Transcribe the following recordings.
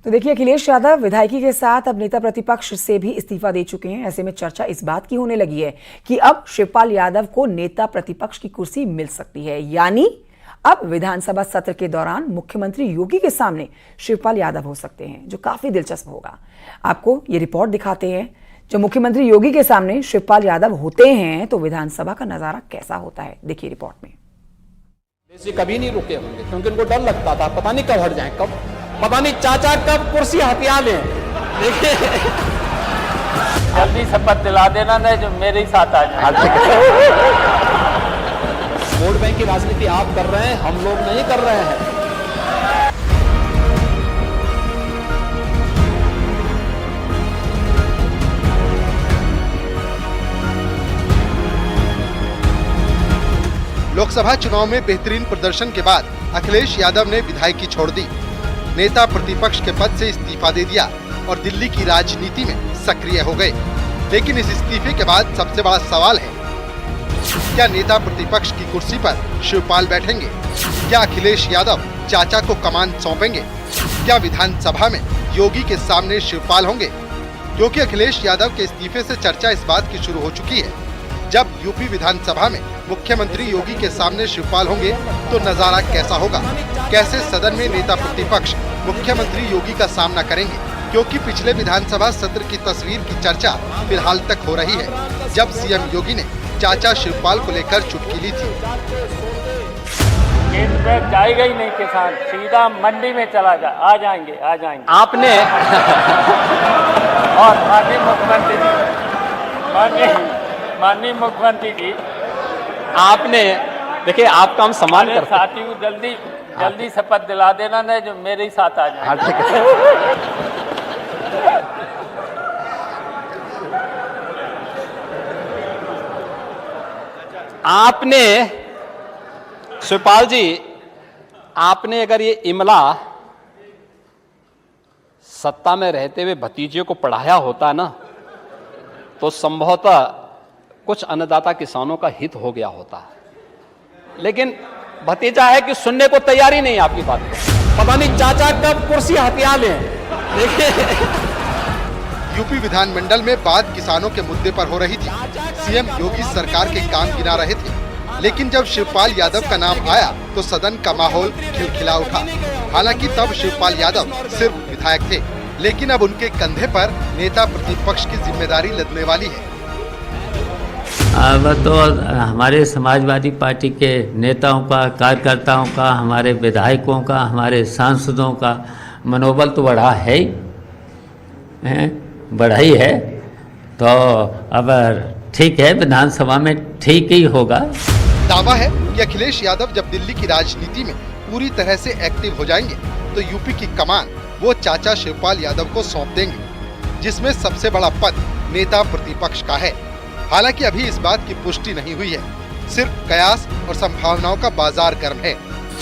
तो देखिए, अखिलेश यादव विधायकी के साथ अब नेता प्रतिपक्ष से भी इस्तीफा दे चुके हैं। ऐसे में चर्चा इस बात की होने लगी है कि अब शिवपाल यादव को नेता प्रतिपक्ष की कुर्सी मिल सकती है, यानी अब विधानसभा सत्र के दौरान मुख्यमंत्री योगी के सामने शिवपाल यादव हो सकते हैं, जो काफी दिलचस्प होगा। आपको ये रिपोर्ट दिखाते हैं। जब मुख्यमंत्री योगी के सामने शिवपाल यादव होते हैं तो विधानसभा का नजारा कैसा होता है, देखिए रिपोर्ट में। कभी नहीं रुके होंगे क्योंकि उनको डर लगता था, पता नहीं कब हट जाए, कब पता नहीं चाचा कब कुर्सी हथिया लें। देखिए, जल्दी शपथ दिला देना, नहीं जो मेरे ही साथ आ जाए। वोट बैंक की राजनीति आप कर रहे हैं, हम लोग नहीं कर रहे हैं। लोकसभा चुनाव में बेहतरीन प्रदर्शन के बाद अखिलेश यादव ने विधायकी छोड़ दी, नेता प्रतिपक्ष के पद से इस्तीफा दे दिया और दिल्ली की राजनीति में सक्रिय हो गए। लेकिन इस इस्तीफे के बाद सबसे बड़ा सवाल है, क्या नेता प्रतिपक्ष की कुर्सी पर शिवपाल बैठेंगे? क्या अखिलेश यादव चाचा को कमान सौंपेंगे? क्या विधानसभा में योगी के सामने शिवपाल होंगे? क्योंकि अखिलेश यादव के इस्तीफे से चर्चा इस बात की शुरू हो चुकी है, जब यूपी विधानसभा में मुख्यमंत्री योगी के सामने शिवपाल होंगे तो नजारा कैसा होगा? कैसे सदन में नेता प्रतिपक्ष मुख्यमंत्री योगी का सामना करेंगे? क्योंकि पिछले विधानसभा सत्र की तस्वीर की चर्चा फिलहाल तक हो रही है, जब सीएम योगी ने चाचा शिवपाल को लेकर चुटकी ली थी। केंद्र में जाएगा ही नहीं किसान, सीधा मंडी में चला जा, आ जाएंगे। आपने और माननीय मुख्यमंत्री जी, आपने देखिए, आपका हम सम्मान करते हैं। साथी को जल्दी शपथ दिला देना, नहीं जो मेरे ही साथ आ जाए। हाँ, ठीक है। आपने शिवपाल जी, आपने अगर ये इमला सत्ता में रहते हुए भतीजे को पढ़ाया होता ना, तो संभवतः कुछ अन्नदाता किसानों का हित हो गया होता। लेकिन भतीजा है कि सुनने को तैयारी नहीं आपकी बात को, पता नहीं चाचा कब कुर्सी हथिया लें। देखिए, यूपी विधानमंडल में बात किसानों के मुद्दे पर हो रही थी। सीएम योगी सरकार के काम गिना रहे थे, लेकिन जब शिवपाल यादव का नाम आया तो सदन का माहौल खिलखिला उठा। हालांकि तब शिवपाल यादव सिर्फ विधायक थे, लेकिन अब उनके कंधे पर नेता प्रतिपक्ष की जिम्मेदारी लदने वाली है। अब तो हमारे समाजवादी पार्टी के नेताओं का, कार्यकर्ताओं का, हमारे विधायकों का, हमारे सांसदों का मनोबल तो बढ़ा है ही, बढ़ा ही है। तो अब ठीक है, विधानसभा में ठीक ही होगा। दावा है कि अखिलेश यादव जब दिल्ली की राजनीति में पूरी तरह से एक्टिव हो जाएंगे तो यूपी की कमान वो चाचा शिवपाल यादव को सौंप देंगे, जिसमें सबसे बड़ा पद नेता प्रतिपक्ष का है। हालांकि अभी इस बात की पुष्टि नहीं हुई है, सिर्फ कयास और संभावनाओं का बाजार गर्म है।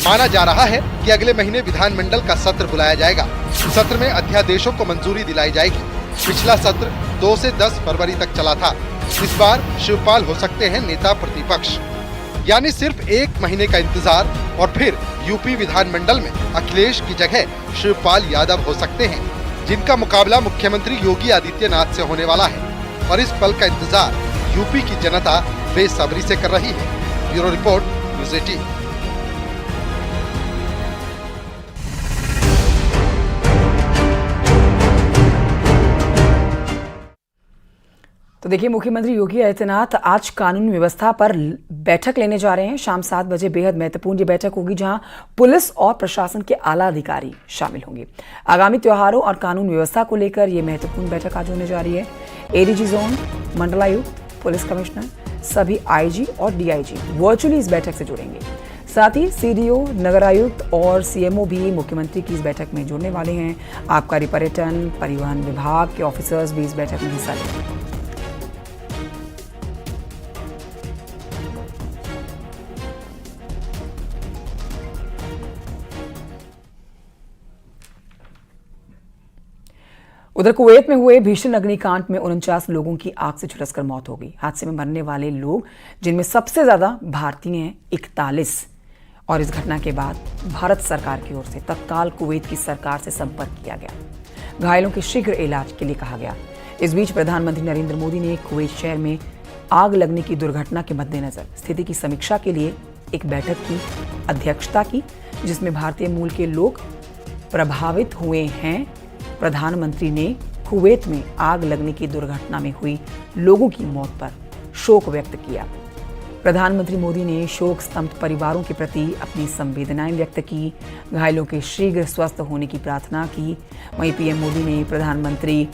माना जा रहा है कि अगले महीने विधानमंडल का सत्र बुलाया जाएगा। सत्र में अध्यादेशों को मंजूरी दिलाई जाएगी। पिछला सत्र 2 से 10 फरवरी तक चला था। इस बार शिवपाल हो सकते हैं नेता प्रतिपक्ष, यानी सिर्फ 1 महीने का इंतजार और फिर यूपी विधानमंडल में अखिलेश की जगह शिवपाल यादव हो सकते हैं, जिनका मुकाबला मुख्यमंत्री योगी आदित्यनाथ से होने वाला है। और इस पल का इंतजार यूपी की जनता बेसब्री से कर रही है। Bureau report, news 18। तो देखिए, मुख्यमंत्री योगी आदित्यनाथ आज कानून व्यवस्था पर बैठक लेने जा रहे हैं। शाम 7 बजे बेहद महत्वपूर्ण ये बैठक होगी, जहां पुलिस और प्रशासन के आला अधिकारी शामिल होंगे। आगामी त्योहारों और कानून व्यवस्था को लेकर ये महत्वपूर्ण बैठक आज होने जा रही है। एडीजी जोन, मंडलायुक्त, पुलिस कमिश्नर, सभी आईजी और डीआईजी वर्चुअली इस बैठक से जुड़ेंगे। साथ ही सीडीओ, नगर आयुक्त और सीएमओ भी मुख्यमंत्री की इस बैठक में जुड़ने वाले हैं। आबकारी, पर्यटन, परिवहन विभाग के ऑफिसर्स भी इस बैठक में हिस्सा लेंगे। उधर कुवैत में हुए भीषण अग्निकांड में 49 लोगों की आग से झुलसकर मौत हो गई। हादसे में मरने वाले लोग, जिनमें सबसे ज्यादा भारतीय हैं 41, और इस घटना के बाद भारत सरकार की ओर से तत्काल कुवैत की सरकार से संपर्क किया गया। घायलों के शीघ्र इलाज के लिए कहा गया। इस बीच प्रधानमंत्री नरेंद्र मोदी ने कुवैत शहर में आग लगने की दुर्घटना के मद्देनजर स्थिति की समीक्षा के लिए एक बैठक की अध्यक्षता की, जिसमें भारतीय मूल के लोग प्रभावित हुए हैं। प्रधानमंत्री ने कुवैत में आग लगने की दुर्घटना में हुई लोगों की मौत पर शोक व्यक्त किया। प्रधानमंत्री मोदी ने शोक स्तब्ध परिवारों के प्रति अपनी संवेदनाएं व्यक्त की, घायलों के शीघ्र स्वस्थ होने की प्रार्थना की। वहीं पीएम मोदी ने प्रधानमंत्री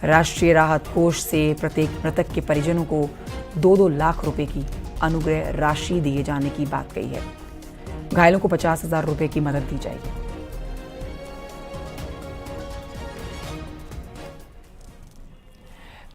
राष्ट्रीय राहत कोष से प्रत्येक मृतक के परिजनों को 2-2 लाख रुपए की अनुग्रह राशि दिए जाने की बात कही है। घायलों को 50,000 रुपए की मदद दी जाएगी।